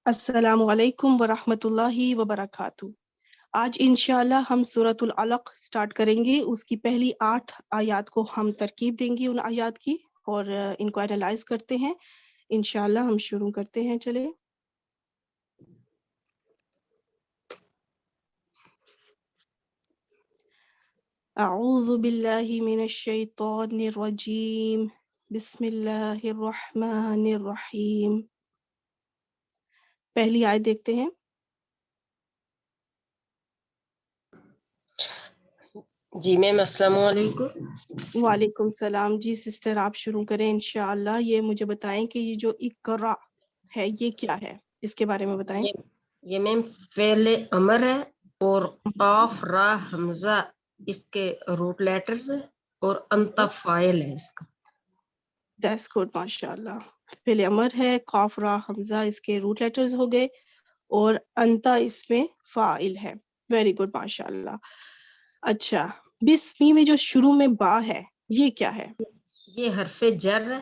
السلام علیکم ورحمۃ اللہ وبرکاتہ۔ آج انشاءاللہ ہم سورۃ العلق سٹارٹ کریں گے۔ اس کی پہلی 8 آیات کو ہم ترکیب دیں گے ان آیات کی، اور ان کو اینالائز کرتے ہیں۔ انشاءاللہ ہم شروع کرتے ہیں۔ چلے اعوذ باللہ من الشیطان الرجیم، بسم اللہ الرحمن الرحیم۔ پہلی آیت دیکھتے ہیں۔ جی میم السلام علیکم۔ وعلیکم السلام۔ جی سسٹر آپ شروع کریں انشاءاللہ۔ یہ مجھے بتائیں کہ یہ جو اقرا ہے یہ کیا ہے، اس کے بارے میں بتائیں۔ یہ میم فعل امر ہے، اور قاف را حمزہ اس کے روٹ لیٹرز ہے، اور انت فاعل ہے اس کا۔ دیٹس گڈ، ماشاءاللہ۔ فعل امر ہے، قاف را حمزہ اس کے روٹ لیٹرز ہو گئے، اور انتا اس میں فاعل ہے۔ ویری گڈ، ماشاءاللہ۔ اچھا، بسمی میں جو شروع میں با ہے یہ کیا ہے؟ یہ حرف جر ہے،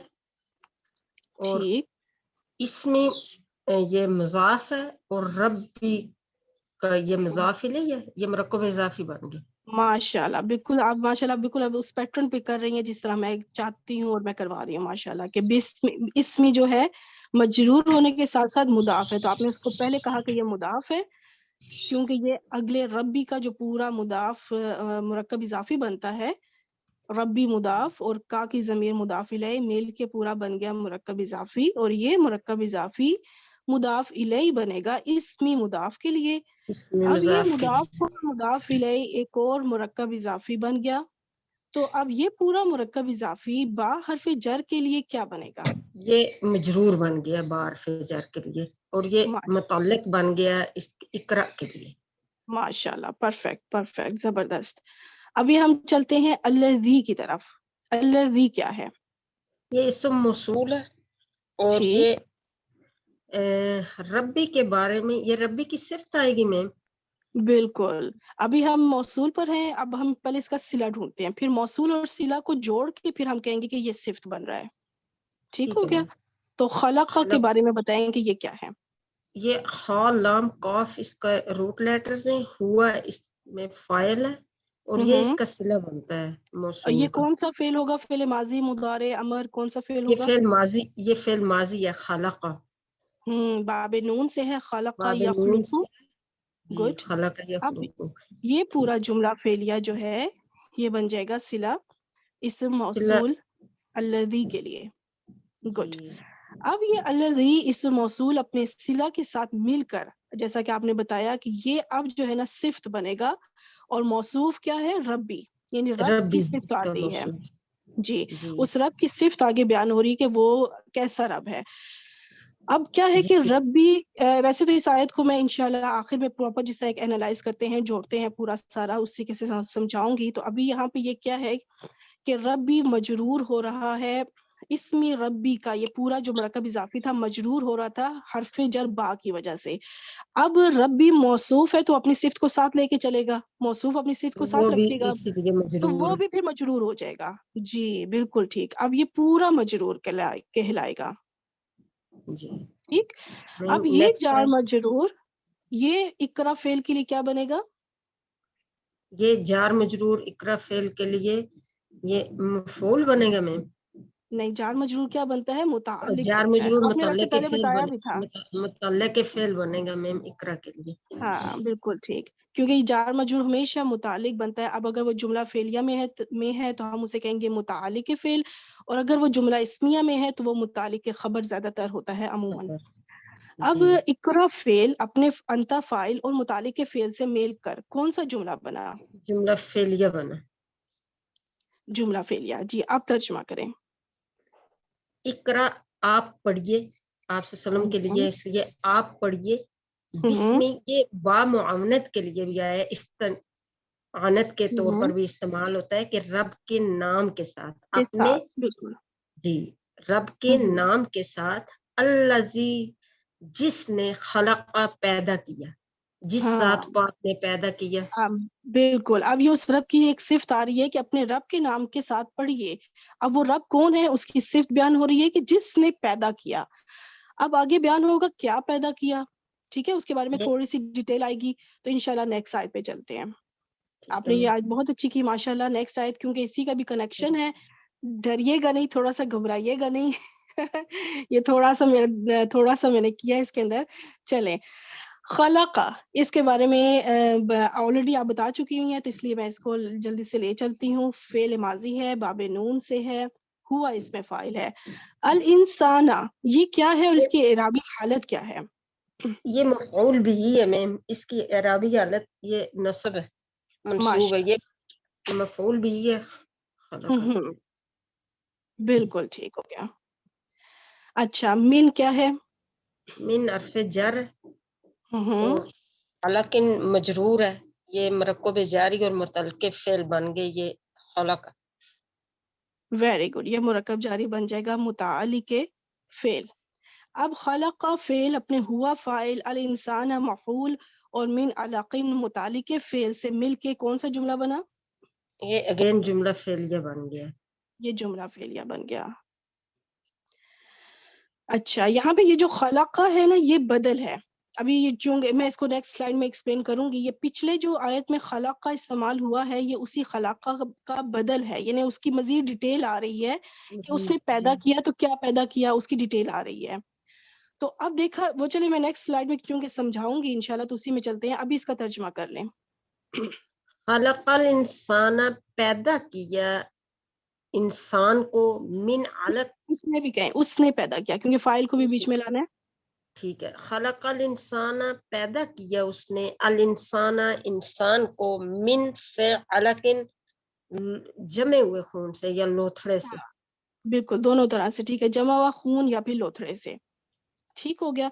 اور ٹھیک، اس میں یہ مضاف ہے، اور ربی کا یہ مضاف ہے، یہ مرکب اضافی بن گیا۔ ماشاءاللہ، بالکل آپ ماشاءاللہ بالکل اب اس پیٹرن پہ کر رہی ہیں جس طرح میں چاہتی ہوں اور میں کروا رہی ہوں ماشاءاللہ، کہ اس میں جو ہے مجرور ہونے کے ساتھ ساتھ مضاف ہے، تو آپ نے اس کو پہلے کہا کہ یہ مضاف ہے کیونکہ یہ اگلے ربی کا جو پورا مضاف مرکب اضافی بنتا ہے، ربی مضاف اور کا کی ضمیر مضاف الیہ مل کے پورا بن گیا مرکب اضافی، اور یہ مرکب اضافی مضاف الیہ بنے گا اسمی مضاف کے لیے۔ اس میں اب یہ مضاف مضاف اور مضاف الیہ ایک اور مرکب اضافی بن گیا، تو اب یہ پورا مرکب اضافی با حرف جر کے لیے کیا بنے گا؟ یہ مجرور بن گیا با حرف جر کے لیے، اور یہ متعلق بن گیا اس اقرا کے لیے۔ ماشاءاللہ، پرفیکٹ پرفیکٹ، زبردست۔ ابھی ہم چلتے ہیں الذی کی طرف۔ الذی کیا ہے؟ یہ اسم موصول ہے، اور ٹھیک، یہ ربی کے بارے میں، یہ ربی کی صفت آئے گی میم۔ بالکل، ابھی ہم موصول پر ہیں، اب ہم پہلے اس کا صلہ ڈھونڈتے ہیں، پھر موصول اور صلہ کو جوڑ کے پھر ہم کہیں گے کہ یہ صفت بن رہا ہے۔ ٹھیک ہو ہے گیا؟ میم۔ تو خلق کے خلق، بارے میں بتائیں کہ یہ کیا ہے؟ یہ خا لام قاف اس کا روٹ لیٹرز ہیں، ہوا اس میں فاعل ہے، اور یہ اس کا صلہ بنتا ہے یہ موصول کا۔ کون سا فعل ہوگا؟ فعل ماضی، مضارع، امر، کون سا فعل یہ ہوگا؟ فعل ماضی ہے، خلق، باب نون سے ہے، خلق باب نون یخلق۔ سے، جی گڈ۔ خلق اب یخلق۔ یہ ٹھیک، پورا جملہ فعلیہ جو ہے یہ بن جائے گا صلہ اسم صلہ، موصول الذی کے لیے۔ گڈ۔ جی اب یہ الذی اسم موصول اپنے صلہ کے ساتھ مل کر، جیسا کہ آپ نے بتایا کہ یہ اب جو ہے نا صفت بنے گا، اور موصوف کیا ہے؟ ربی، یعنی رب کی ربی صفت اس آ کا رہی ہے۔ موصول، جی، جی اس رب کی صفت آگے بیان ہو رہی ہے کہ وہ کیسا رب ہے۔ اب کیا ہے کہ جس رب بھی ویسے تو اس آیت کو میں انشاءاللہ آخر میں پراپر جس طرح ایک اینالائز کرتے ہیں، جوڑتے ہیں پورا سارا، اس طریقے سے سمجھاؤں گی۔ تو ابھی یہاں پہ یہ کیا ہے کہ رب بھی مجرور ہو رہا ہے، اسمی ربی کا یہ پورا جو مرکب اضافی تھا مجرور ہو رہا تھا حرف جر با کی وجہ سے۔ اب ربی موصوف ہے تو اپنی صفت کو ساتھ لے کے چلے گا، موصوف اپنی صفت کو وہ ساتھ بھی رکھے گا اسی لیے تو مجرور، وہ بھی پھر مجرور ہو جائے گا۔ جی بالکل ٹھیک، اب یہ پورا مجرور کہلائے گا۔ جی ٹھیک، اب یہ نیکسٹ جار مجرور یہ اقرا فعل کے لیے کیا بنے گا؟ یہ جار مجرور اقرا فعل کے لیے یہ مفعول بنے گا میم۔ نہیں، جار مجرور کیا بنتا ہے؟ متعلق جار بنتا ہے، مجرور آپ نے ویسے متعلق پہلے فعل بتایا بنے، بھی تھا۔ متعلق فعل بنے گا میم اقرا کے لیے۔ ہاں بالکل ٹھیک، کیونکہ یہ جار مجرور ہمیشہ متعلق بنتا ہے۔ اب اگر وہ جملہ فعلیہ میں ہے تو ہم اسے کہیں گے متعلق فعل، اور اگر وہ جملہ اسمیہ میں ہے تو وہ متعلق خبر زیادہ تر ہوتا ہے عموماً۔ اب جی اقرا فعل اپنے انتا فاعل اور متعلق فعل سے میل کر کون سا جملہ بنا؟ جملہ فعلیہ بنا۔ جملہ فعلیہ، جی آپ ترجمہ کریں۔ اقرا آپ پڑھیے، آپ سے سلم کے لیے، اس لیے آپ پڑھیے۔ بسم یہ با معاونت کے لیے بھی آیا ہے، استعانت کے طور پر بھی استعمال ہوتا ہے کہ رب کے نام کے ساتھ، کے اپنے، ساتھ، بالکل۔ جی رب کے نام کے ساتھ، الذی جس نے، خلق پیدا کیا، جس ہاں ذات پاک نے پیدا کیا۔ بالکل، اب یہ اس رب کی ایک صفت آ رہی ہے کہ اپنے رب کے نام کے ساتھ پڑھیے۔ اب وہ رب کون ہے؟ اس کی صفت بیان ہو رہی ہے کہ جس نے پیدا کیا۔ اب آگے بیان ہوگا کیا پیدا کیا، ٹھیک ہے, اس کے بارے میں تھوڑی سی ڈیٹیل آئے گی, تو انشاءاللہ نیکسٹ آیت پہ چلتے ہیں. آپ نے یہ آیت بہت اچھی کی ماشاءاللہ. نیکسٹ آیت کیونکہ اسی کا بھی کنیکشن ہے, ڈریے گا نہیں, تھوڑا سا گھبرائیے گا نہیں. یہ تھوڑا سا میں نے کیا اس کے اندر. چلیں, خلقہ اس کے بارے میں آلریڈی آپ بتا چکی ہوئی ہیں, تو اس لیے میں اس کو جلدی سے لے چلتی ہوں. فعل ماضی ہے, باب نون سے ہے, ہوا اس میں فاعل ہے. الانسان یہ کیا ہے اور اس کی اعرابی حالت کیا ہے؟ یہ مفعول بھی ہے میم, اس کی اعرابی حالت یہ نصب ہے, منصوب ہے, یہ مفعول بھی ہے. بالکل ٹھیک ہو گیا. اچھا, من کیا ہے؟ من حرف جر اور حلقن مجرور ہے, یہ مرکب جاری اور متعلق فعل بن گئے, یہ خلق. ویری گڈ, یہ مرکب جاری بن جائے گا متعلق فعل. اب خلق کا فعل اپنے ہوا فاعل, الانسان مفعول, اور من علقن متعلق فعل سے مل کے کون سا جملہ بنا؟ یہ اگین جملہ فعلیہ بن گیا. یہ جملہ فعلیہ بن گیا. اچھا, یہاں پہ یہ جو خلق کا ہے نا, یہ بدل ہے. ابھی یہ چونکہ میں اس کو نیکسٹ سلائیڈ میں ایکسپلین کروں گی, یہ پچھلے جو آیت میں خلق کا استعمال ہوا ہے یہ اسی خلق کا بدل ہے, یعنی اس کی مزید ڈیٹیل آ رہی ہے کہ اس نے پیدا کیا تو کیا پیدا کیا, اس کی ڈیٹیل آ رہی ہے. تو اب دیکھا وہ, چلے میں نیکسٹ سلائیڈ میں چونکہ سمجھاؤں گی انشاءاللہ, تو اسی میں چلتے ہیں. ابھی اس کا ترجمہ کر لیں. خلق الانسان پیدا کیا انسان کو, من علق اس نے بھی کہیں اس نے پیدا کیا, کیونکہ فائل کو بھی بیچ میں لانا ہے. ٹھیک ہے, خلق الانسان پیدا کیا اس نے, الانسان انسان کو, من سے علقن جمے ہوئے خون سے یا لوتھڑے سے. بالکل دونوں طرح سے ٹھیک ہے, جمع ہوا خون یا پھر لوتھڑے سے. ٹھیک ہو گیا.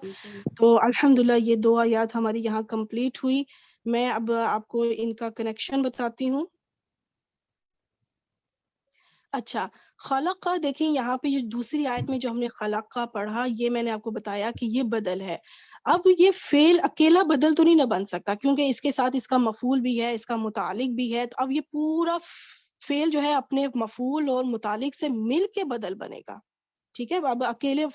تو الحمدللہ یہ 2 آیات ہماری یہاں کمپلیٹ ہوئی. میں اب آپ کو ان کا کنیکشن بتاتی ہوں. اچھا, خلق کا دیکھیں یہاں پہ یہ دوسری آیت میں جو ہم نے خلق کا پڑھا, یہ میں نے آپ کو بتایا کہ یہ بدل ہے. اب یہ فعل اکیلا بدل تو نہیں نہ بن سکتا, کیونکہ اس کے ساتھ اس کا مفعول بھی ہے, اس کا متعلق بھی ہے. تو اب یہ پورا فعل جو ہے اپنے مفعول اور متعلق سے مل کے بدل بنے گا. ٹھیک ہے, اب اکیلے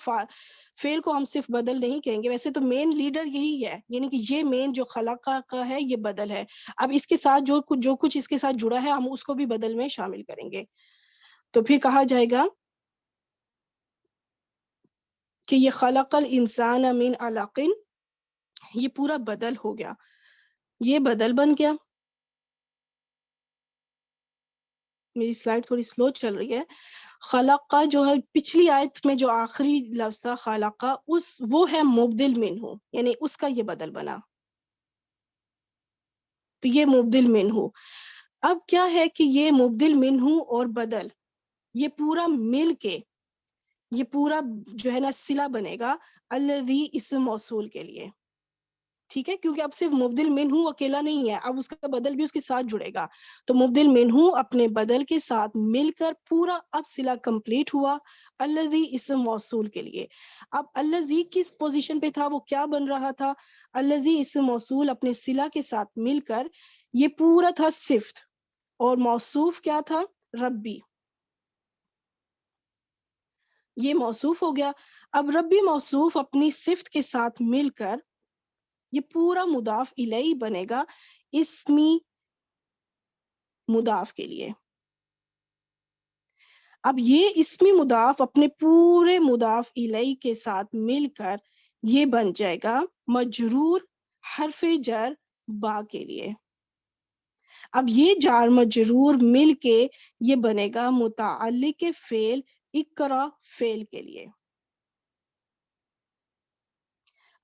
فعل کو ہم صرف بدل نہیں کہیں گے. ویسے تو مین لیڈر یہی ہے, یعنی کہ یہ مین جو خلق کا ہے یہ بدل ہے. اب اس کے ساتھ جو کچھ اس کے ساتھ جڑا ہے ہم اس کو بھی بدل میں شامل کریں گے. تو پھر کہا جائے گا کہ یہ خلق الانسان من علق, یہ پورا بدل ہو گیا, یہ بدل بن گیا. میری سلائیڈ تھوڑی سلو چل رہی ہے. خلق کا جو ہے پچھلی آیت میں جو آخری لفظ تھا خلق کا, وہ ہے مبدل منہ, یعنی اس کا یہ بدل بنا. تو یہ مبدل منہ. اب کیا ہے کہ یہ مبدل منہ اور بدل یہ پورا مل کے یہ پورا جو ہے نا صلہ بنے گا الذی اسم موصول کے لیے. ٹھیک ہے, کیونکہ اب صرف مبدل منہ اکیلا نہیں ہے, اب اس کا بدل بھی اس کے ساتھ جڑے گا. تو مبدل منہ اپنے بدل کے ساتھ مل کر پورا اب صلہ کمپلیٹ ہوا الذی اسم موصول کے لیے. اب الذی کس پوزیشن پہ تھا, وہ کیا بن رہا تھا؟ الذی اسم موصول اپنے صلہ کے ساتھ مل کر یہ پورا تھا صفت, اور موصوف کیا تھا؟ ربی. یہ موصوف ہو گیا. اب ربی موصوف اپنی صفت کے ساتھ مل کر یہ پورا مضاف الیہ بنے گا اسمی مضاف کے لیے. اب یہ اسمی مضاف اپنے پورے مضاف الیہ کے ساتھ مل کر یہ بن جائے گا مجرور حرف جر با کے لیے. اب یہ جار مجرور مل کے یہ بنے گا متعلق فعل اقرا فعل کے لیے.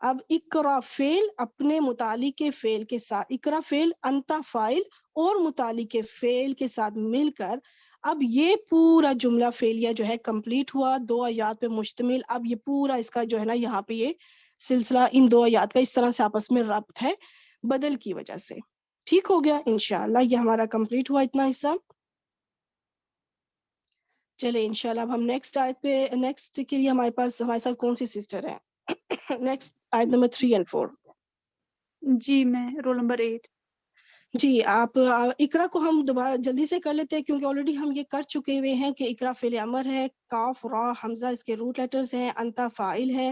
اب اقرا فعل اپنے متعلق فعل کے ساتھ, اقرا فعل انت فاعل اور متعلق فعل کے ساتھ مل کر اب یہ پورا جملہ فعلیہ جو ہے کمپلیٹ ہوا, 2 آیات پہ مشتمل. اب یہ پورا اس کا جو ہے نا یہاں پہ یہ سلسلہ ان 2 آیات کا اس طرح سے آپس میں ربط ہے بدل کی وجہ سے. ٹھیک ہو گیا انشاءاللہ, یہ ہمارا کمپلیٹ ہوا اتنا حصہ. چلے انشاءاللہ اب ہم نیکسٹ آیت پہ, نیکسٹ کے لیے ہمارے ساتھ کون سی سسٹر ہے؟ نیکسٹ آیت نمبر 3 اور 4. جی میں رول نمبر 8. جی آپ اقرا کو ہم دوبارہ جلدی سے کر لیتے ہیں, کیونکہ آلریڈی ہم یہ کر چکے ہوئے ہیں کہ اقرا فعل امر ہے, کاف را حمزہ اس کے روٹ لیٹرز ہیں, انتا فاعل ہے,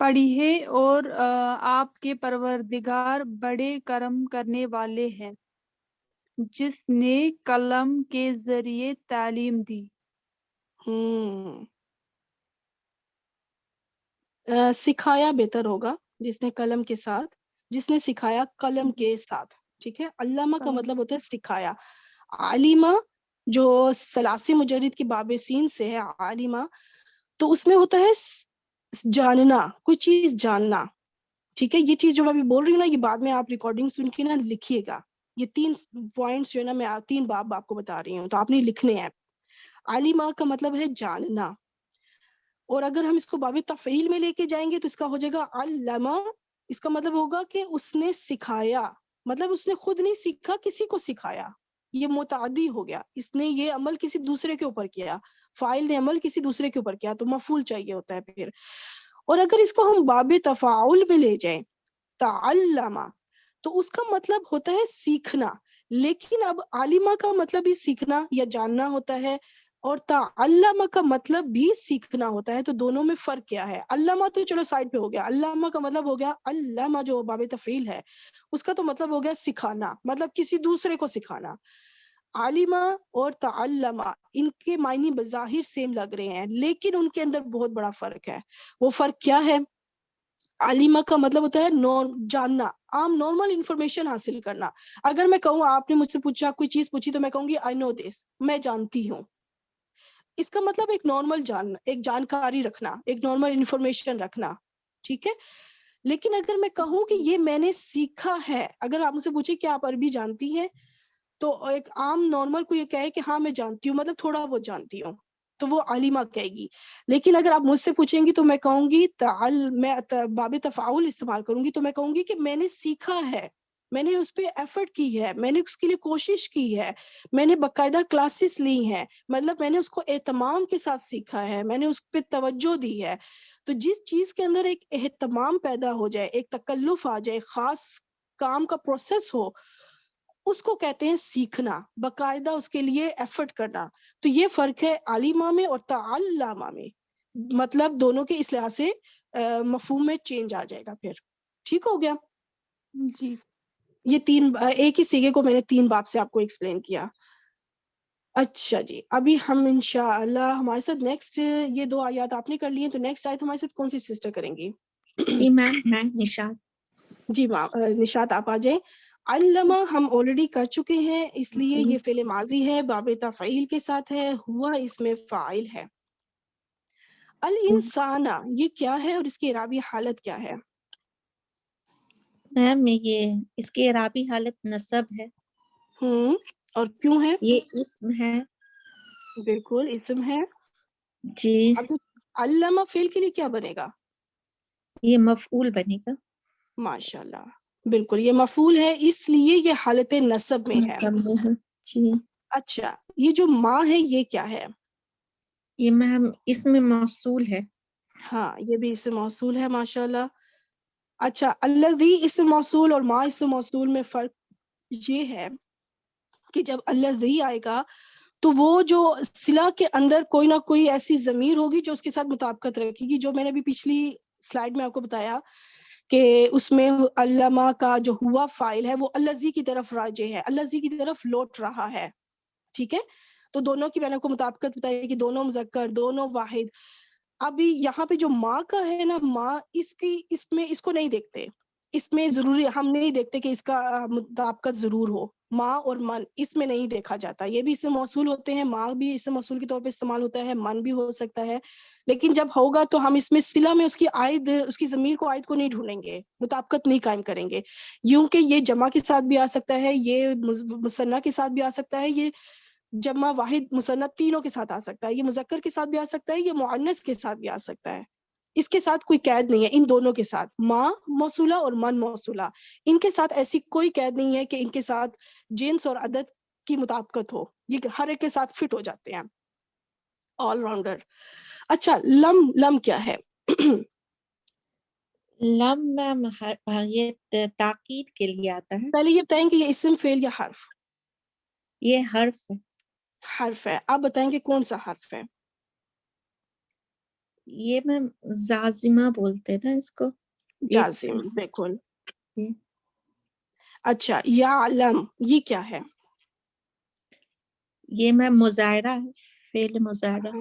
پڑھی ہے، اور آپ کے پروردگار بڑے کرم کرنے والے ہیں، جس نے قلم کے ذریعے تعلیم دی۔ سکھایا بہتر ہوگا، جس نے قلم کے ساتھ، جس نے سکھایا قلم کے ساتھ، ٹھیک ہے۔ علامہ کا مطلب ہوتا ہے سکھایا۔ عالمہ جو ثلاثی مجرد کی باب سین سے ہے عالمہ، تو اس میں ہوتا ہے جاننا، کوئی چیز جاننا، ٹھیک ہے۔ یہ چیز جو میں ابھی بول رہی ہوں نا، یہ بعد میں آپ ریکارڈنگ سن کے نا لکھیے گا۔ یہ 3 پوائنٹس جو ہے نا، میں 3 باب آپ کو بتا رہی ہوں، تو آپ نے لکھنے ہیں۔ عالمہ کا مطلب ہے جاننا، اور اگر ہم اس کو باب تفعیل میں لے کے جائیں گے تو اس کا ہو جائے گا علمہ، اس کا مطلب ہوگا کہ اس نے سکھایا، مطلب اس نے خود نہیں سیکھا، کسی کو سکھایا۔ یہ متعدی ہو گیا، اس نے یہ عمل کسی دوسرے کے اوپر کیا، فاعل نے عمل کسی دوسرے کے اوپر کیا، تو مفعول چاہیے ہوتا ہے پھر۔ اور اگر اس کو ہم باب تفاعل میں لے جائیں، تعلمہ، تو اس کا مطلب ہوتا ہے سیکھنا، لیکن اب عالمہ کا مطلب بھی سیکھنا یا جاننا ہوتا ہے، اور تعلمہ کا مطلب بھی سیکھنا ہوتا ہے۔ تو دونوں میں فرق کیا ہے؟ علامہ تو چلو سائڈ پہ ہو گیا، علامہ کا مطلب ہو گیا، علامہ جو باب تفعیل ہے اس کا تو مطلب ہو گیا سکھانا، مطلب کسی دوسرے کو سکھانا۔ عالمہ اور تعلمہ، ان کے معنی بظاہر سیم لگ رہے ہیں، لیکن ان کے اندر بہت بڑا فرق ہے۔ وہ فرق کیا ہے؟ عالمہ کا مطلب ہوتا ہے جاننا، عام نارمل انفارمیشن حاصل کرنا۔ اگر میں کہوں، آپ نے مجھ سے پوچھا، کوئی چیز پوچھی، تو میں کہوں گی I know this، میں جانتی ہوں۔ اس کا مطلب ایک نارمل جاننا، ایک جانکاری رکھنا، ایک نارمل انفارمیشن رکھنا، ٹھیک ہے۔ لیکن اگر میں کہوں کہ یہ میں نے سیکھا ہے، اگر آپ مجھ سے پوچھیں کہ آپ عربی جانتی ہیں، تو ایک عام نارمل کو یہ کہے کہ ہاں میں جانتی ہوں، مطلب تھوڑا بہت جانتی ہوں، تو وہ عالمہ کہے گی۔ لیکن اگر آپ مجھ سے پوچھیں گی تو میں کہوں گی میں باب تفاعل استعمال کروں گی، تو میں کہوں گی کہ میں نے سیکھا ہے، میں نے اس پہ ایفرٹ کی ہے، میں نے اس کے لیے کوشش کی ہے، میں نے باقاعدہ کلاسز لی ہیں، مطلب میں نے اس کو اہتمام کے ساتھ سیکھا ہے، میں نے اس پہ توجہ دی ہے۔ تو جس چیز کے اندر ایک اہتمام پیدا ہو جائے، ایک تکلف آ جائے، خاص کام کا پروسیس ہو، اس کو کہتے ہیں سیکھنا، باقاعدہ اس کے لیے ایفرٹ کرنا۔ تو یہ فرق ہے عالمہ میں اور تعلمہ میں، مطلب دونوں کے اس لحاظ سے مفہوم میں چینج آ جائے گا پھر۔ ٹھیک ہو گیا؟ جی یہ 3 ایک ہی سیگے کو میں نے 3 باب سے آپ کو ایکسپلین کیا۔ اچھا جی، ابھی ہم انشاءاللہ ہمارے ساتھ نیکسٹ یہ 2 آیات آپ نے کر لی ہیں، تو نیکسٹ آیت ہمارے ساتھ کون سی سسٹر کریں گی؟ جی میم، میں نشاد۔ جی نشاط آپ آ جائیں۔ علمہ ہم آلریڈی کر چکے ہیں، اس لیے یہ فعل ماضی ہے، باب تفعیل کے ساتھ ہے، ہوا اس میں فاعل ہے۔ الانسان یہ کیا ہے اور اس کی اعرابی حالت کیا ہے؟ میم یہ اس کی اعرابی حالت نصب ہے۔ اور کیوں ہے؟ یہ اسم ہے۔ بالکل اسم ہے۔ جی، اب علمہ فعل کے لیے کیا بنے گا؟ یہ مفعول بنے گا۔ ماشاءاللہ، بالکل یہ مفعول ہے، اس لیے یہ حالت نصب میں ہے۔ جی، اچھا، یہ جو ماں ہے یہ کیا ہے؟ یہ میم اسم موصول ہے۔ ہاں، یہ بھی اسم موصول ہے، ماشاءاللہ۔ اچھا، الذی اسم موصول اور ما اسم موصول میں فرق یہ ہے کہ جب الذی آئے گا تو وہ جو صلہ کے اندر کوئی نہ کوئی ایسی ضمیر ہوگی جو اس کے ساتھ مطابقت رکھے گی، جو میں نے ابھی پچھلی سلائیڈ میں آپ کو بتایا کہ اس میں علمہ کا جو ہوا فاعل ہے وہ الذی کی طرف راجع ہے، الذی کی طرف لوٹ رہا ہے، ٹھیک ہے۔ تو دونوں کی میں نے آپ کو مطابقت بتائی کہ دونوں مذکر، دونوں واحد۔ ابھی یہاں پہ جو ماں کا ہے نا، ماں اس میں اس کو نہیں دیکھتے، اس میں ضروری ہم نہیں دیکھتے کہ اس کا مطابقت ضرور ہو، ماں اور من اس میں نہیں دیکھا جاتا۔ یہ بھی اسم موصول ہوتے ہیں، ماں بھی اسم موصول کے طور پہ استعمال ہوتا ہے، من بھی ہو سکتا ہے، لیکن جب ہوگا تو ہم اس میں صلہ میں اس کی عائد، اس کی ضمیر کو عائد کو نہیں ڈھونڈیں گے، مطابقت نہیں قائم کریں گے، یوں کہ یہ جمع کے ساتھ بھی آ سکتا ہے، یہ مثنیٰ کے ساتھ بھی آ سکتا ہے، یہ جمع واحد مثنیٰ تینوں کے ساتھ آ سکتا ہے، یہ مذکر کے ساتھ بھی آ سکتا ہے، یہ مؤنث کے ساتھ بھی آ سکتا ہے۔ اس کے ساتھ کوئی قید نہیں ہے، ان دونوں کے ساتھ، ماں موصولہ اور من موصولہ، ان کے ساتھ ایسی کوئی قید نہیں ہے کہ ان کے ساتھ جنس اور عدد کی مطابقت ہو، یہ ہر ایک کے ساتھ فٹ ہو جاتے ہیں، آل راؤنڈر۔ اچھا، لم کیا ہے؟ لم میم یہ تاکید کے لیے آتا ہے۔ پہلے یہ بتائیں کہ یہ اسم فعل یا حرف؟ یہ حرف ہے۔ حرف ہے۔ آپ بتائیں کہ کون سا حرف ہے؟ یہ میم زازمہ بولتے ہیں نا اس کو. جازم بالکل. یہ اچھا یعلم یہ کیا ہے؟ یہ میم مظاہرہ ہے، فعل مظاہرہ.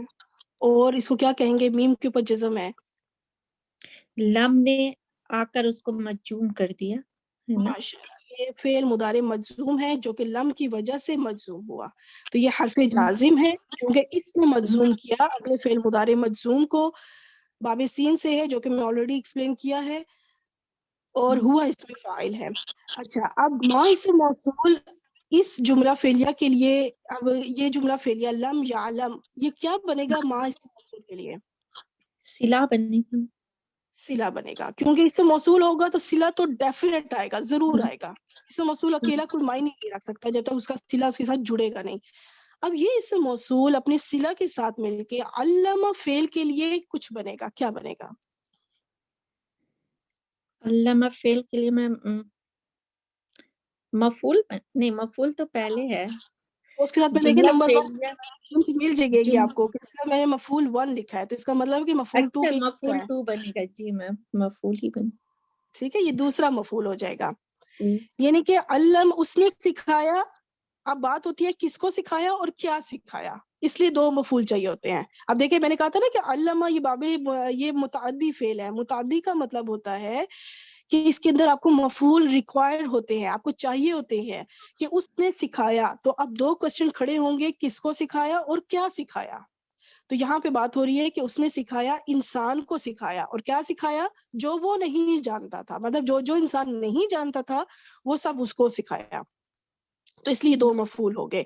اور اس کو کیا کہیں گے؟ میم کے اوپر جزم ہے. لم نے آ کر اس کو مجزوم کر دیا ہے نا. ماشاءاللہ یہ فعل مضارع مجزوم ہے جو کہ لم کی وجہ سے مجزوم ہوا. تو یہ حرف جازم ہے کیونکہ اس نے مجزوم کیا اگلے فعل مضارع مجزوم کو. باب سین سے ہے جو کہ میں آلریڈی ایکسپلین کیا ہے، اور ہوا اس میں فاعل ہے. اچھا اب ما اسم موصول اس جملہ فعلیہ کے لیے، اب یہ جملہ فعلیہ لم یعلم یہ کیا بنے گا؟ ما اسم موصول کے لیے صلہ بننے کا. صلہ بنے گا، کیونکہ اس سے موصول ہوگا تو صلہ تو ڈیفینیٹ آئے گا، ضرور آئے گا. اس سے موصول اکیلا کوئی معنی نہیں رکھ سکتا جب تک اس کا صلہ اس کے ساتھ جڑے گا نہیں. اب یہ اس سے موصول اپنے صلہ کے ساتھ مل کے علامہ فعل کے لیے کچھ بنے گا. کیا بنے گا؟ علامہ فعل کے لیے میں مفعول نہیں، مفعول تو پہلے ہے. اس کے ساتھ میں دیکھیں جملہ نمبر 1 فعلیہ مل جائے گی آپ کو کہ اس کا میں نے مفعول 1 لکھا ہے تو اس کا مطلب کہ مفعول 2 اچھا کہیں مفعول ہے. 2 بنے گا. جی میم مفعول ہی بنے. ٹھیک ہے، یہ دوسرا مفعول ہو جائے گا. جی. یعنی کہ علم اس نے سکھایا. اب بات ہوتی ہے کس کو سکھایا اور کیا سکھایا، اس لیے 2 مفعول چاہیے ہوتے ہیں. اب دیکھیں میں نے کہا تھا نا کہ علامہ یہ باب یہ متعدی فعل ہے. متعدی کا مطلب ہوتا ہے کہ اس کے اندر آپ کو مفعول ریکوائرڈ ہوتے ہیں، آپ کو چاہیے ہوتے ہیں کہ اس نے سکھایا. تو اب 2 کوسچن کھڑے ہوں گے، کس کو سکھایا اور کیا سکھایا. تو یہاں پہ بات ہو رہی ہے کہ اس نے سکھایا، انسان کو سکھایا. اور کیا سکھایا؟ جو وہ نہیں جانتا تھا، مطلب جو انسان نہیں جانتا تھا وہ سب اس کو سکھایا. تو اس لیے 2 مفعول ہو گئے.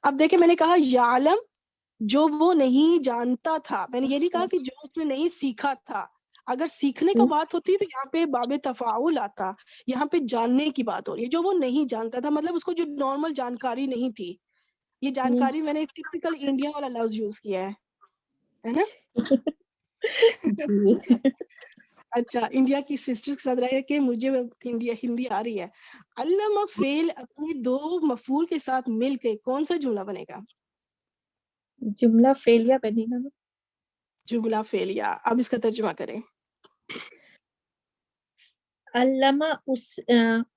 اب دیکھیں میں نے کہا یعلم جو وہ نہیں جانتا تھا، میں نے یہ نہیں کہا کہ جو اس نے نہیں سیکھا تھا. اگر سیکھنے کا بات ہوتی تو یہاں پہ باب تفاعل آتا. یہاں پہ جاننے کی بات ہو رہی ہے. جو وہ نہیں جانتا تھا مطلب اس کو جو نارمل جانکاری نہیں تھی. یہ جانکاری میں نے ٹپیکل انڈیا والا لفظ یوز کیا ہے نا. جی. اچھا انڈیا کی سسٹر کے ساتھ رہ کے مجھے ہندی آ رہی ہے. علامہ فعل اپنے 2 مفعول کے ساتھ مل کے کون سا جملہ بنے گا؟ جملہ فعلیہ بنے گا. جملہ فعلیہ. اب اس کا ترجمہ کریں. علامہ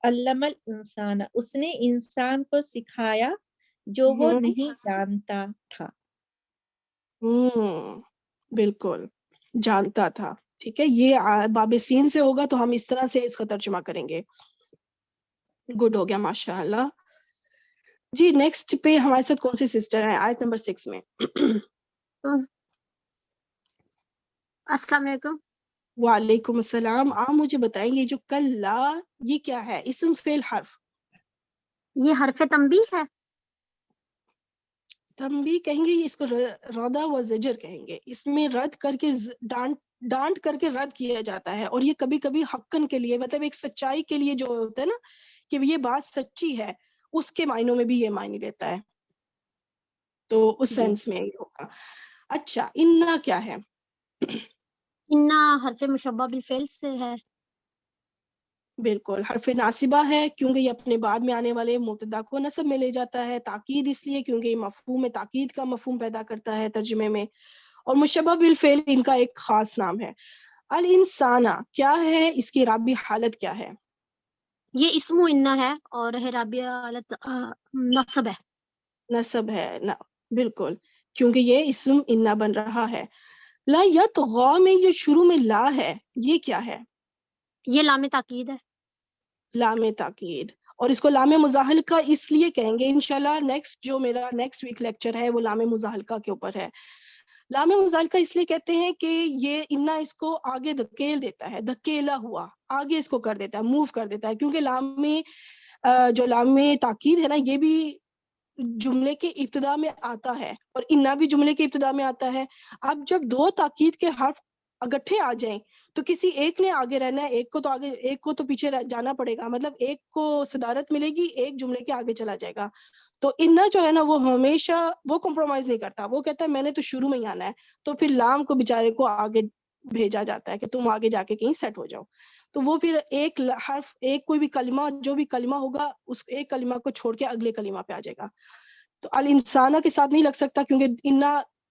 علامہ الانسان اس نے انسان کو سکھایا جو وہ نہیں جانتا تھا. بالکل جانتا تھا. ٹھیک ہے، یہ باب سین سے ہوگا تو ہم اس طرح سے اس کا ترجمہ کریں گے. گڈ ہو گیا ماشاء اللہ. جی نیکسٹ پہ ہمارے ساتھ کون سی سسٹر ہیں آیت نمبر 6 میں؟ السلام علیکم. وعلیکم السلام. آپ مجھے بتائیں گے جو کلا یہ کیا ہے؟ اسم فعل حرف؟ یہ حرف تنبیہ ہے. تنبیہ کہیں گے، اس کو ردا و زجر کہیں گے. اس میں رد کر کے ڈانٹ کر کے رد کیا جاتا ہے. اور یہ کبھی کبھی حقن کے لیے، مطلب ایک سچائی کے لیے جو ہوتا ہے نا کہ یہ بات سچی ہے، اس کے معنوں میں بھی یہ معنی دیتا ہے. تو اس سینس میں یہ ہوگا. اچھا انا کیا ہے؟ انا حرف مشبہ بالفعل سے ہے. بالکل حرف ناصبہ ہے کیونکہ یہ اپنے بعد میں آنے والے مبتدا کو نصب میں لے جاتا ہے. تاکید اس لیے کیونکہ یہ مفہوم تاکید کا مفہوم پیدا کرتا ہے ترجمے میں. اور مشبہ بالفعل ان کا ایک خاص نام ہے. الانسانہ کیا ہے؟ اس کی اعرابی حالت کیا ہے؟ یہ اسم انا ہے اور اعرابی حالت نصب ہے. نصب ہے بالکل کیونکہ یہ اسم انا بن رہا ہے. لا یطغا میں یہ شروع میں لا ہے، یہ کیا ہے؟ یہ لام تاکید ہے. لام تاکید. اور اس کو لام مزاحلقہ اس لیے کہیں گے انشاءاللہ نیکسٹ جو میرا نیکسٹ ویک لیکچر ہے وہ لام مزاحلقہ کے اوپر ہے. لام مزاحلقہ اس لیے کہتے ہیں کہ یہ انا اس کو آگے دھکیل دیتا ہے، دھکیلا ہوا آگے اس کو کر دیتا ہے، موو کر دیتا ہے. کیونکہ لام میں جو لام تاکید ہے نا یہ بھی جملے کے ابتدا میں آتا ہے اور انا بھی جملے کے ابتدا میں آتا ہے. اب جب 2 تاکید کے حرف اکٹھے آ جائیں تو کسی ایک نے آگے رہنا ہے، ایک کو تو آگے، ایک کو تو پیچھے جانا پڑے گا. مطلب ایک کو صدارت ملے گی، ایک جملے کے آگے چلا جائے گا. تو انا جو ہے نا وہ ہمیشہ وہ کمپرومائز نہیں کرتا. وہ کہتا ہے میں نے تو شروع میں ہی آنا ہے. تو پھر لام کو بیچارے کو آگے بھیجا جاتا ہے کہ تم آگے جا کے کہیں سیٹ ہو جاؤ. تو وہ پھر ایک حرف، ایک کوئی بھی کلمہ، جو بھی کلمہ ہوگا اس ایک کلمہ کو چھوڑ کے اگلے کلمہ پہ آ جائے گا. تو الانسانہ کے ساتھ نہیں لگ سکتا کیونکہ انا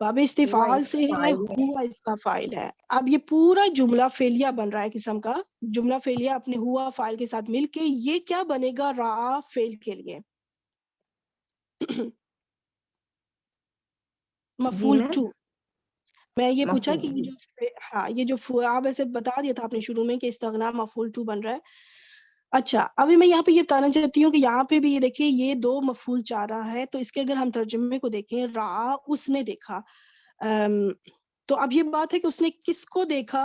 باب استفعال سے ہے, ہوا اس کا فاعل ہے. اب یہ پورا جملہ فعلیہ بن رہا ہے قسم کا, جملہ فعلیہ اپنے ہوا فاعل کے ساتھ مل کے یہ کیا بنے گا رعا فعل کے لیے مفعول ٹو. میں یہ پوچھا کہ یہ جو ہاں یہ جو آپ ایسے بتا دیا تھا آپ نے شروع میں کہ استغنا مفعول ٹو بن رہا ہے. اچھا ابھی میں یہاں پہ یہ بتانا چاہتی ہوں کہ یہاں پہ بھی یہ دیکھیے یہ دو مفعول چاہ رہا ہے, تو اس کے اگر ہم ترجمے کو دیکھیں رعا اس نے دیکھا, تو اب یہ بات ہے کہ اس نے کس کو دیکھا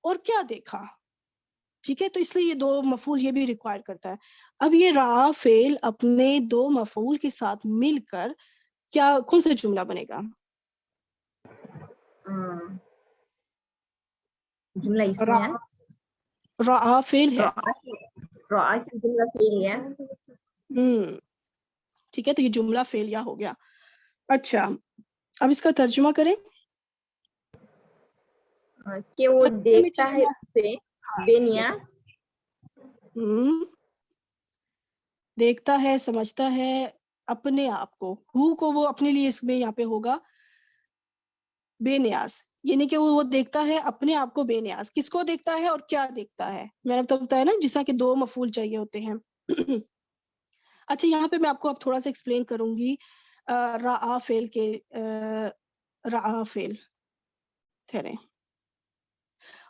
اور کیا دیکھا, ٹھیک ہے, تو اس لیے یہ دو مفعول یہ بھی ریکوائر کرتا ہے. اب یہ رعا فعل اپنے دو مفعول کے ساتھ مل کر کیا کون سا جملہ بنے گا؟ جملہ اس میں ہے رعا فعل ہے, رعا کی جملہ فعل ہے. ٹھیک ہے, تو یہ جملہ فعلیہ ہو گیا. اچھا اب اس کا ترجمہ کریں کہ وہ دیکھتا ہے اسے بے نیاز, دیکھتا ہے سمجھتا ہے اپنے آپ کو, ہو کو وہ اپنے لیے اس میں یہاں پہ ہوگا بے نیاز, یعنی کہ وہ دیکھتا ہے اپنے آپ کو بے نیاز. کس کو دیکھتا ہے اور کیا دیکھتا ہے؟ میں نے تو بتایا نا جس طرح کہ دو مفعول چاہیے ہوتے ہیں. اچھا یہاں پہ میں آپ کو اب تھوڑا سا ایکسپلین کروں گی رعا فعل کے, رعا فعل ٹھہریں,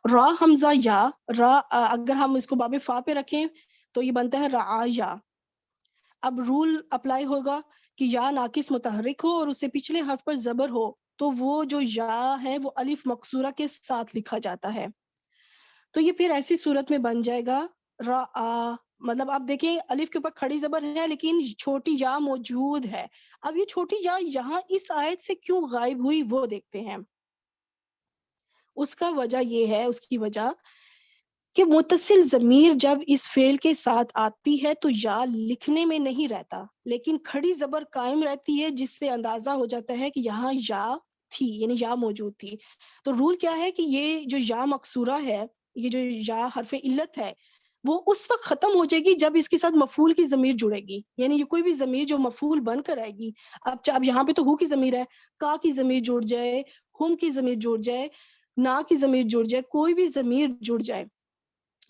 را حمزہ یا را اگر ہم اس کو باب فا پہ رکھیں تو یہ بنتا ہے رعایا. اب رول اپلائی ہوگا کہ یا ناقص متحرک ہو اور اس سے پچھلے حرف پر زبر ہو تو وہ جو یا ہے وہ الف مقصورہ کے ساتھ لکھا جاتا ہے, تو یہ پھر ایسی صورت میں بن جائے گا رعا. مطلب آپ دیکھیں الف کے اوپر کھڑی زبر ہے لیکن چھوٹی یا موجود ہے. اب یہ چھوٹی یا یہاں اس آیت سے کیوں غائب ہوئی وہ دیکھتے ہیں. اس کا وجہ یہ ہے, اس کی وجہ کہ متصل ضمیر جب اس فعل کے ساتھ آتی ہے تو یا لکھنے میں نہیں رہتا لیکن کھڑی زبر قائم رہتی ہے, جس سے اندازہ ہو جاتا ہے کہ یہاں یا تھی, یعنی یا موجود تھی. تو رول کیا ہے کہ یہ جو یا مقصورہ ہے, یہ جو یا حرف علت ہے, وہ اس وقت ختم ہو جائے گی جب اس کے ساتھ مفعول کی ضمیر جڑے گی. یعنی یہ کوئی بھی ضمیر جو مفعول بن کر آئے گی, اب یہاں پہ تو ہو کی ضمیر ہے, کا کی ضمیر جڑ جائے, ہم کی ضمیر جڑ جائے, نا کی ضمیر جڑ جائے, کوئی بھی ضمیر جڑ جائے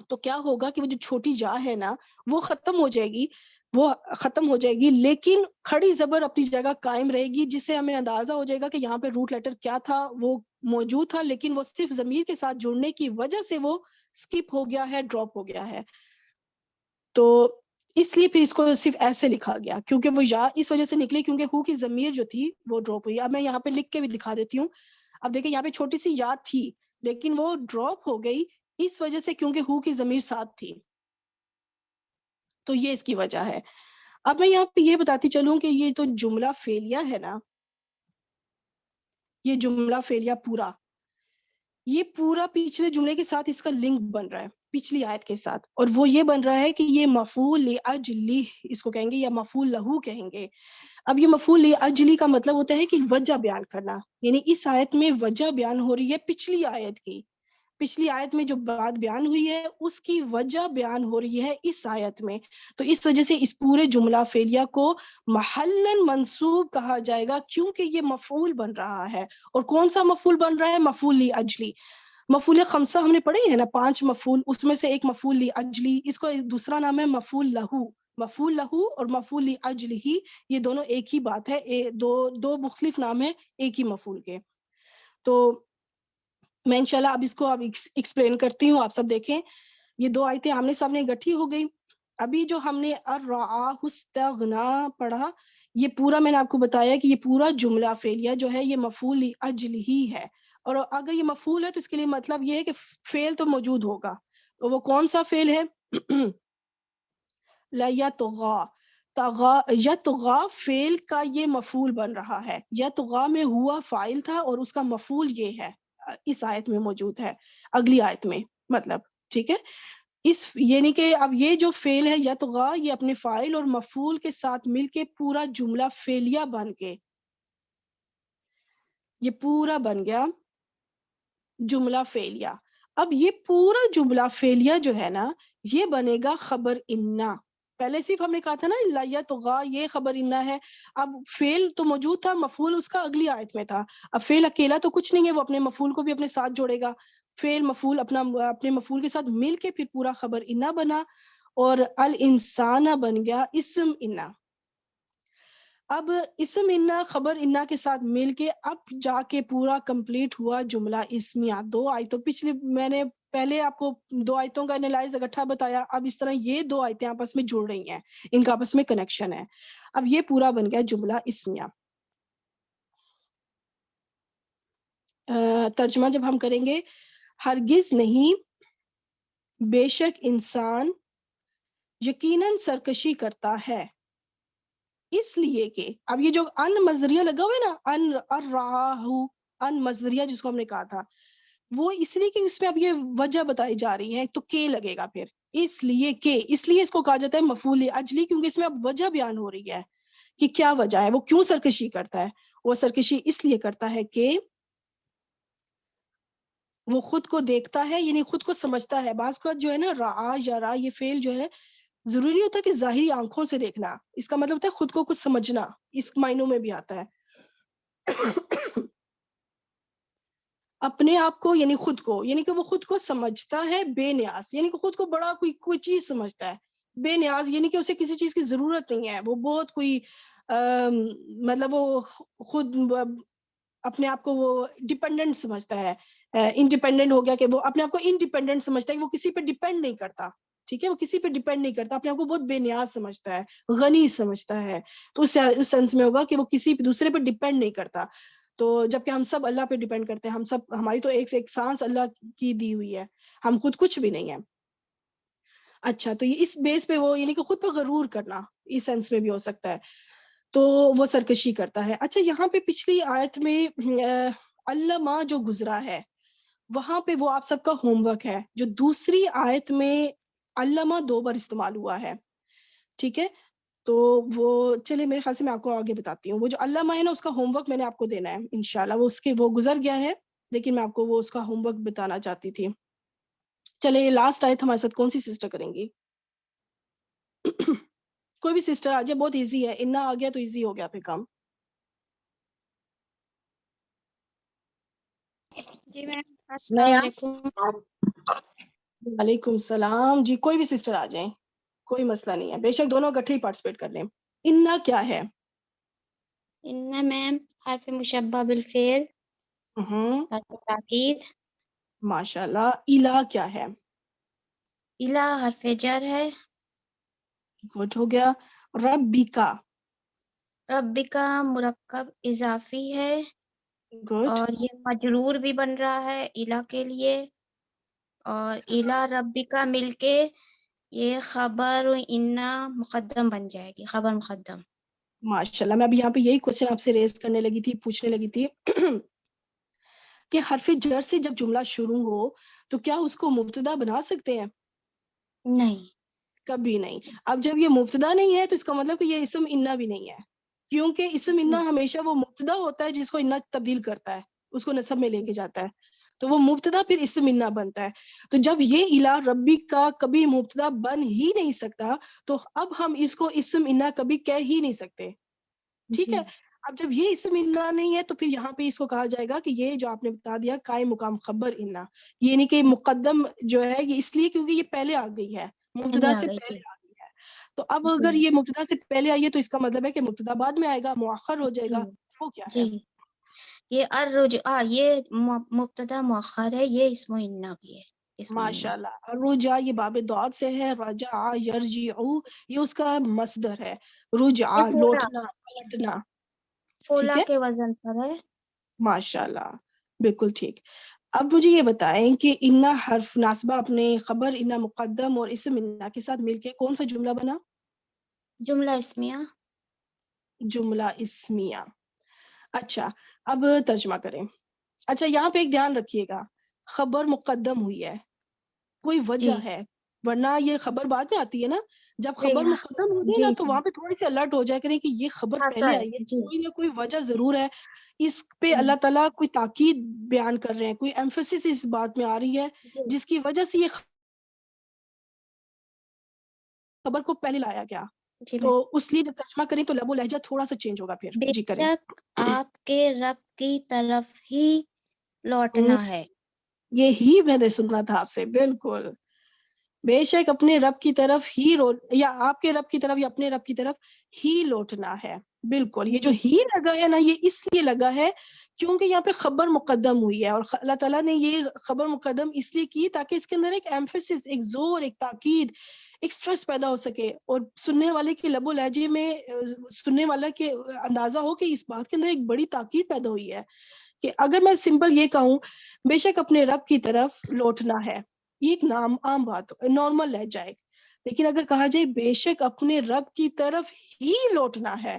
تو کیا ہوگا کہ وہ جو چھوٹی جا ہے نا وہ ختم ہو جائے گی, وہ ختم ہو جائے گی, لیکن کھڑی زبر اپنی جگہ قائم رہے گی, جس سے ہمیں اندازہ ہو جائے گا کہ یہاں پہ روٹ لیٹر کیا تھا, وہ موجود تھا لیکن وہ صرف ضمیر کے ساتھ جڑنے کی وجہ سے وہ سکپ ہو گیا ہے, ڈراپ ہو گیا ہے. تو اس لیے پھر اس کو صرف ایسے لکھا گیا کیونکہ وہ یا اس وجہ سے نکلی کیونکہ ہو کی ضمیر جو تھی وہ ڈراپ ہوئی. اب میں یہاں پہ لکھ کے بھی دکھا دیتی ہوں. اب دیکھیں یہاں پہ چھوٹی سی یا تھی لیکن وہ ڈراپ ہو گئی اس وجہ سے کیونکہ ہو کی ضمیر ساتھ تھی, تو یہ اس کی وجہ ہے. اب میں یہاں پہ یہ بتاتی چلوں کہ یہ تو جملہ فعلیہ ہے نا, یہ جملہ فعلیہ پورا, یہ پورا پچھلے جملے کے ساتھ اس کا لنک بن رہا ہے پچھلی آیت کے ساتھ, اور وہ یہ بن رہا ہے کہ یہ مفعول لاجلہ اس کو کہیں گے یا مفعول لہو کہیں گے. اب یہ مفعول لاجلہ کا مطلب ہوتا ہے کہ وجہ بیان کرنا, یعنی اس آیت میں وجہ بیان ہو رہی ہے پچھلی آیت کی, پچھلی آیت میں جو بات بیان ہوئی ہے اس کی وجہ بیان ہو رہی ہے اس آیت میں. تو اس وجہ سے اس پورے جملہ فعلیہ کو محلاً منصوب کہا جائے گا کیونکہ یہ مفعول بن رہا ہے. اور کون سا مفعول بن رہا ہے؟ مفعول لاجلی. مفعول خمسہ ہم نے پڑھے ہیں نا, 5 مفعول, اس میں سے ایک مفعول لاجلی, اس کو دوسرا نام ہے مفعول لہو. مفعول لہو اور مفعول لاجلہ یہ دونوں ایک ہی بات ہے, دو مختلف نام ہیں ایک ہی مفعول کے. تو میں انشاءاللہ اب اس کو اب ایکسپلین کرتی ہوں, آپ سب دیکھیں. یہ دو آیتیں آمنے سامنے اکٹھی ہو گئی. ابھی جو ہم نے الرعا استغنا پڑھا, یہ پورا میں نے آپ کو بتایا کہ یہ پورا جملہ فعلیہ جو ہے یہ مفعول لاجلہ ہی ہے. اور اگر یہ مفعول ہے تو اس کے لیے مطلب یہ ہے کہ فعل تو موجود ہوگا. اور وہ کون سا فعل ہے؟ لیطغی, یطغی فعل کا یہ مفعول بن رہا ہے. یطغی میں ہوا فاعل تھا اور اس کا مفعول یہ ہے, اس آیت میں موجود ہے, اگلی آیت میں, مطلب ٹھیک ہے. اس یعنی کہ اب یہ جو فعل ہے یطغی, یہ اپنے فاعل اور مفعول کے ساتھ مل کے پورا جملہ فعلیہ بن کے, یہ پورا بن گیا جملہ فعلیہ. اب یہ پورا جملہ فعلیہ جو ہے نا یہ بنے گا خبر انا. پہلے صرف ہم نے کہا تھا نا لا یطغا، یہ خبر انا ہے. اب فعل تو موجود تھا، مفعول اس کا اگلی آیت میں تھا. اب فعل اکیلا تو کچھ نہیں ہے، وہ اپنے مفعول کو بھی اپنے ساتھ جوڑے گا. فعل مفعول اپنے مفعول کے ساتھ مل کے پھر پورا خبر انا بنا، اور الانسان بن گیا اسم انا. اب اسم انا خبر انا کے ساتھ مل کے اب جا کے پورا کمپلیٹ ہوا جملہ اسمیہ. 2 آیتوں پچھلے میں نے پہلے آپ کو 2 آیتوں کا انالائز اکٹھا بتایا، اب اس طرح یہ 2 آیتیں آپس میں جڑ رہی ہیں، ان کا آپس میں کنیکشن ہے. اب یہ پورا بن گیا جملہ اسمیہ. ترجمہ جب ہم کریں گے، ہرگز نہیں، بے شک انسان یقیناً سرکشی کرتا ہے، اس لیے کہ اب یہ جو ان مصدریہ لگا ہوا ہے نا، ان الراہو، ان مصدریہ جس کو ہم نے کہا تھا، وہ اس لیے کہ اس میں اب یہ وجہ بتائی جا رہی ہے، تو کہ لگے گا پھر. اس لیے کہ، اس لیے اس کو کہا جاتا ہے مفعول اجلی، کیونکہ اس میں اب وجہ بیان ہو رہی ہے کہ کیا وجہ ہے، وہ کیوں سرکشی کرتا ہے. وہ سرکشی اس لیے کرتا ہے کہ وہ خود کو دیکھتا ہے، یعنی خود کو سمجھتا ہے. بعض کا جو ہے نا رعا یا را، یہ فعل جو ہے ضروری ہوتا ہے کہ ظاہری آنکھوں سے دیکھنا، اس کا مطلب ہوتا ہے خود کو کچھ سمجھنا، اس معنوں میں بھی آتا ہے. اپنے آپ کو یعنی خود کو، یعنی کہ وہ خود کو سمجھتا ہے بے نیاز، یعنی کہ خود کو بڑا کوئی چیز سمجھتا ہے. بے نیاز یعنی کہ اسے کسی چیز کی ضرورت نہیں ہے، وہ بہت کوئی مطلب وہ خود اپنے آپ کو وہ ڈیپینڈنٹ سمجھتا ہے. انڈیپینڈنٹ ہو گیا کہ وہ اپنے آپ کو انڈیپینڈنٹ سمجھتا ہے، وہ کسی پہ ڈیپینڈ نہیں کرتا. ٹھیک ہے، وہ کسی پہ ڈیپینڈ نہیں کرتا، اپنے آپ کو بہت بے نیاز سمجھتا ہے، غنی سمجھتا ہے. تو اس سینس میں ہوگا کہ وہ کسی دوسرے پہ ڈیپینڈ نہیں کرتا. تو جبکہ ہم سب اللہ پہ ڈیپینڈ کرتے ہیں، ہم سب، ہماری تو ایک سے ایک سانس اللہ کی دی ہوئی ہے، ہم خود کچھ بھی نہیں ہے. اچھا، تو یہ اس بیس پہ وہ یعنی کہ خود پہ غرور کرنا اس سینس میں بھی ہو سکتا ہے، تو وہ سرکشی کرتا ہے. اچھا، یہاں پہ پچھلی آیت میں علامہ جو گزرا ہے، وہاں پہ وہ آپ سب کا ہوم ورک ہے. جو دوسری آیت میں علامہ 2 بار استعمال ہوا ہے، ٹھیک ہے، تو وہ چلے میرے خیال سے میں آپ کو آگے بتاتی ہوں. وہ جو علامہ ہے نا، اس کا ہوم ورک میں نے آپ کو دینا ہے انشاءاللہ. وہ گزر گیا ہے، لیکن میں آپ کو وہ اس کا ہوم ورک بتانا چاہتی تھی. چلے یہ لاسٹ آیت ہمارے ساتھ کون سی سسٹر کریں گی؟ کوئی بھی سسٹر آ جائے، بہت ایزی ہے، انا آ گیا تو ایزی ہو گیا پھر کام. جی میم، السلام علیکم. وعلیکم السلام. جی کوئی بھی سسٹر آ جائیں، کوئی مسئلہ نہیں ہے، بے شک دونوں اکٹھے ہی پارٹیسپیٹ کر لیں. انا کیا ہے؟ ان میم حرف مشبہ بالفعل، حرف تاکید. ماشاءاللہ. الا کیا ہے؟ الا حرف جر ہے. گڈ، ہو گیا. ربکا. ربکا مرکب اضافی ہے، گڈ. اور یہ مجرور بھی بن رہا ہے الا کے لیے، اور الا ربکا مل کے یہ خبر انا مقدم بن جائے گی، خبر مقدم. ماشاءاللہ. میں ابھی یہاں پہ یہی کوشچن آپ سے ریز کرنے لگی تھی، پوچھنے لگی تھی کہ حرف جر سے جب جملہ شروع ہو تو کیا اس کو مبتدا بنا سکتے ہیں؟ نہیں. کبھی نہیں. اب جب یہ مبتدا نہیں ہے تو اس کا مطلب کہ یہ اسم انا بھی نہیں ہے، کیونکہ اسم انا ہمیشہ وہ مبتدا ہوتا ہے جس کو انا تبدیل کرتا ہے، اس کو نسب میں لے کے جاتا ہے، تو وہ مبتدا پھر اسم انا بنتا ہے. تو جب یہ الا ربی کا کبھی مبتدا بن ہی نہیں سکتا، تو اب ہم اس کو اسم انا کبھی کہہ ہی نہیں سکتے. ٹھیک ہے. اب جب یہ اسم انا نہیں ہے تو پھر یہاں پہ اس کو کہا جائے گا کہ یہ جو آپ نے بتا دیا قائم مقام خبر انا، یعنی کہ مقدم جو ہے یہ اس لیے کیونکہ یہ پہلے آ گئی ہے، مبتدا سے پہلے آ گئی ہے. تو اب اگر یہ مبتدا سے پہلے آئی ہے تو اس کا مطلب ہے کہ مبتدا بعد میں آئے گا، مؤخر ہو جائے گا. وہ کیا ہے؟ جی، یہ الرجع، یہ مبتدا مؤخر ہے، یہ اسم انا بھی ہے. ماشاءاللہ. رجع یہ باب دعات سے ہے، رجع یرجع یہ اس کا مصدر ہے، رجع لوٹنا، پلٹنا. فولا کے وزن پر ہے. ماشاءاللہ، بالکل ٹھیک. اب مجھے یہ بتائیں کہ انا حرف ناسبہ اپنے خبر انا مقدم اور اسم انا کے ساتھ مل کے کون سا جملہ بنا؟ جملہ اسمیہ. جملہ اسمیہ. اچھا، اب ترجمہ کریں. اچھا، یہاں پہ ایک دھیان رکھیے گا، خبر مقدم ہوئی ہے، کوئی وجہ ہے، ورنہ یہ خبر بعد میں آتی ہے نا. جب خبر مقدم ہوگی نا تو وہاں پہ تھوڑی سی الرٹ ہو جائے کریں کہ یہ خبر پہلے آئی ہے، کوئی نہ کوئی وجہ ضرور ہے. اس پہ اللہ تعالیٰ کوئی تاکید بیان کر رہے ہیں، کوئی ایمفیسس اس بات میں آ رہی ہے جس کی وجہ سے یہ خبر کو پہلے لایا گیا. جی تو اس لیے جب ترجمہ کریں تو لب و لہجہ تھوڑا سا چینج ہوگا پھر. بے جی کریں. شک آپ کے رب کی طرف ہی لوٹنا ہے. یہی میں نے سننا تھا آپ سے. بالکل. بے شک اپنے رب کی طرف ہی یا آپ کے رب کی طرف یا اپنے رب کی طرف ہی لوٹنا ہے. بالکل. یہ جو ہی لگا ہے نا یہ اس لیے لگا ہے کیونکہ یہاں پہ خبر مقدم ہوئی ہے, اور اللہ تعالیٰ نے یہ خبر مقدم اس لیے کی تاکہ اس کے اندر ایک ایمفیسس, ایک زور, ایک تاکید, ایک سٹریس پیدا ہو سکے, اور سننے والے کے لب و لہجے میں سننے والا کے اندازہ ہو کہ اس بات کے اندر ایک بڑی تاکید پیدا ہوئی ہے کہ اگر میں سمپل یہ کہوں بے شک اپنے رب کی طرف لوٹنا ہے, یہ ایک عام بات, نارمل لہجہ ہے. لیکن اگر کہا جائے بے شک اپنے رب کی طرف ہی لوٹنا ہے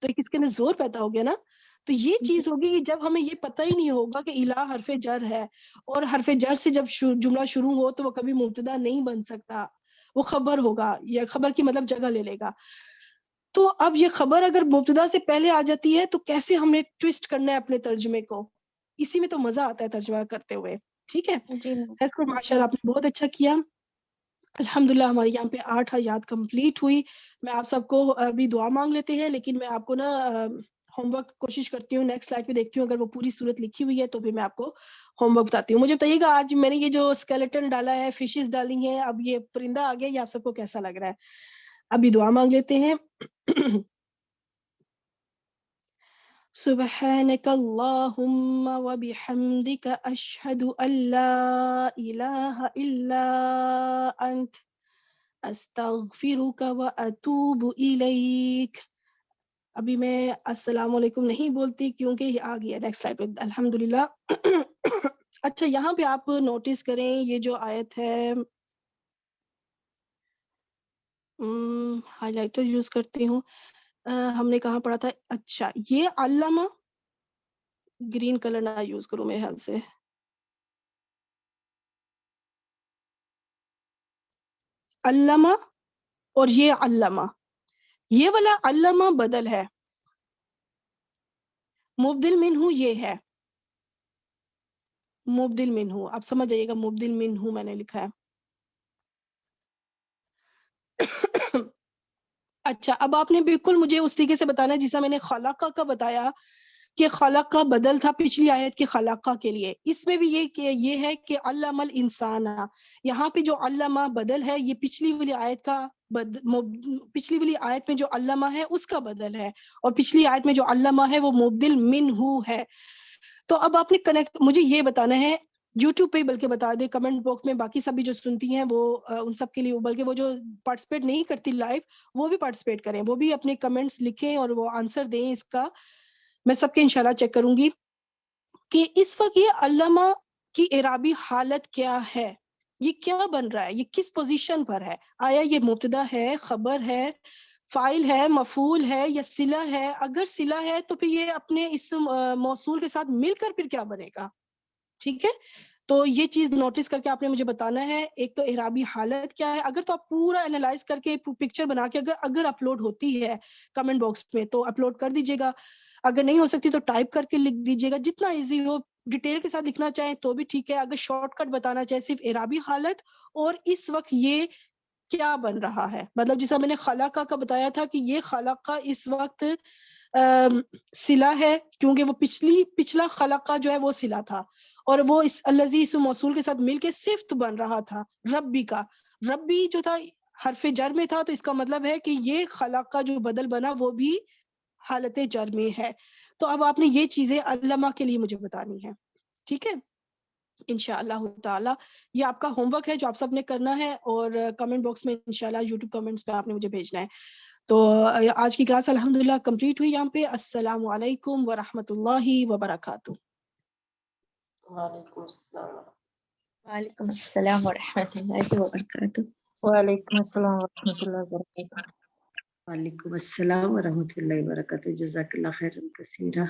تو کس کے اندر زور پیدا ہو گیا نا. تو یہ چیز ہوگی کہ جب ہمیں یہ پتہ ہی نہیں ہوگا کہ الہ حرف جر ہے, اور حرف جر سے جب جملہ شروع ہو تو وہ کبھی مبتدا نہیں بن سکتا, وہ خبر ہوگا, یا خبر کی مطلب جگہ لے لے گا. تو اب یہ خبر اگر مبتدا سے پہلے آ جاتی ہے تو کیسے ہم نے ٹویسٹ کرنا ہے اپنے ترجمے کو, اسی میں تو مزہ آتا ہے ترجمہ کرتے ہوئے. ٹھیک ہے. جی ماشاء اللہ آپ نے بہت اچھا کیا. الحمدللہ ہماری یہاں پہ 8 آیات کمپلیٹ ہوئی. میں آپ سب کو ابھی دعا مانگ لیتے ہیں, لیکن میں آپ کو نا ہوم ورک کوشش کرتی ہوں, نیکسٹ سلائڈ پہ دیکھتی ہوں اگر وہ پوری صورت لکھی ہوئی ہے تو پھر میں آپ کو ہوم ورک بتاتی ہوں. مجھے بتائیے گا آج میں نے یہ جو اسکیلیٹن ڈالا ہے, فشز ڈالی ہیں, اب یہ پرندہ آ گیا, یہ آپ سب کو کیسا لگ رہا ہے؟ ابھی دعا مانگ لیتے ہیں. سبحانك اللهم وبحمدك أشهد أن لا إله إلا أنت أستغفرك وأتوب إليك. ابھی میں السلام علیکم نہیں بولتی کیونکہ یہ آ گیا نیکسٹ سلائڈ پہ. الحمدللہ. اچھا یہاں پہ آپ نوٹس کریں یہ جو آیت ہے, ہائی لائٹر یوز کرتی ہوں, ہم نے کہاں پڑھا تھا؟ اچھا یہ علامہ, گرین کلر نہ یوز کروں میرے خیال سے, علامہ اور یہ علامہ, یہ والا علامہ بدل ہے, مبدل منہ یہ ہے, مبدل منہ. آپ سمجھ جائیے گا مبدل منہ میں نے لکھا ہے. اچھا اب آپ نے بالکل مجھے اس طریقے سے بتانا ہے جیسا میں نے خلقہ کا بتایا کہ خلقہ بدل تھا پچھلی آیت کے خلقہ کے لیے. اس میں بھی یہ ہے کہ علم الانسان, یہاں پہ جو علامہ بدل ہے یہ پچھلی والی آیت کا پچھلی والی آیت میں جو علامہ ہے اس کا بدل ہے, اور پچھلی آیت میں جو علامہ ہے وہ مبدل منہ ہے. تو اب آپ نے کنیکٹ مجھے یہ بتانا ہے یوٹیوب پہ, بلکہ بتا دیں کمنٹ باکس میں, باقی سب بھی جو سنتی ہیں وہ ان سب کے لیے, بلکہ وہ جو پارٹیسپیٹ نہیں کرتی لائیو وہ بھی پارٹیسپیٹ کریں, وہ بھی اپنے کمنٹس لکھیں اور وہ آنسر دیں. اس کا میں سب کے انشاءاللہ چیک کروں گی کہ اس وقت یہ علامہ کی اعرابی حالت کیا ہے, یہ کیا بن رہا ہے, یہ کس پوزیشن پر ہے. آیا یہ مبتدا ہے, خبر ہے, فاعل ہے, مفعول ہے, یا صلہ ہے؟ اگر صلہ ہے تو پھر یہ اپنے اسم موصول کے ساتھ مل کر پھر کیا بنے گا. ٹھیک ہے, تو یہ چیز نوٹس کر کے آپ نے مجھے بتانا ہے. ایک تو اعرابی حالت کیا ہے, اگر تو آپ پورا انالائز کر کے پکچر بنا کے اگر اپلوڈ ہوتی ہے کمنٹ باکس میں تو اپلوڈ کر دیجیے گا, اگر نہیں ہو سکتی تو ٹائپ کر کے لکھ دیجیے گا, جتنا ایزی ہو. ڈیٹیل کے ساتھ لکھنا چاہیں تو بھی ٹھیک ہے, اگر شارٹ کٹ بتانا چاہیں صرف اعرابی حالت اور اس وقت یہ کیا بن رہا ہے. مطلب جیسا میں نے خلقہ کا بتایا تھا کہ یہ خلقہ اس وقت صلہ ہے کیونکہ وہ پچھلا خلقہ جو ہے وہ صلہ تھا, اور وہ اس الذی اس موصول کے ساتھ مل کے صفت بن رہا تھا ربی کا. ربی جو تھا حرف جر میں تھا, تو اس کا مطلب ہے کہ یہ خلقہ جو بدل بنا وہ بھی حالت جر میں ہے. تو اب آپ نے یہ چیزیں علامہ کے لیے مجھے بتانی ہے. ٹھیک ہے, انشاءاللہ تعالی یہ آپ کا ہوم ورک ہے جو آپ سب نے کرنا ہے, اور کمنٹ باکس میں انشاءاللہ یوٹیوب کمنٹس پہ آپ نے مجھے بھیجنا ہے. تو آج کی کلاس الحمدللہ کمپلیٹ ہوئی یہاں پہ. السلام علیکم ورحمۃ اللہ وبرکاتہ. وعلیکم السلام. وعلیکم السلام ورحمۃ اللہ وبرکاتہ. وعلیکم السلام ورحمۃ اللہ وبرکاتہ. وعلیکم السلام ورحمۃ اللہ وبرکاتہ. جزاک اللہ خیرا کثیرا.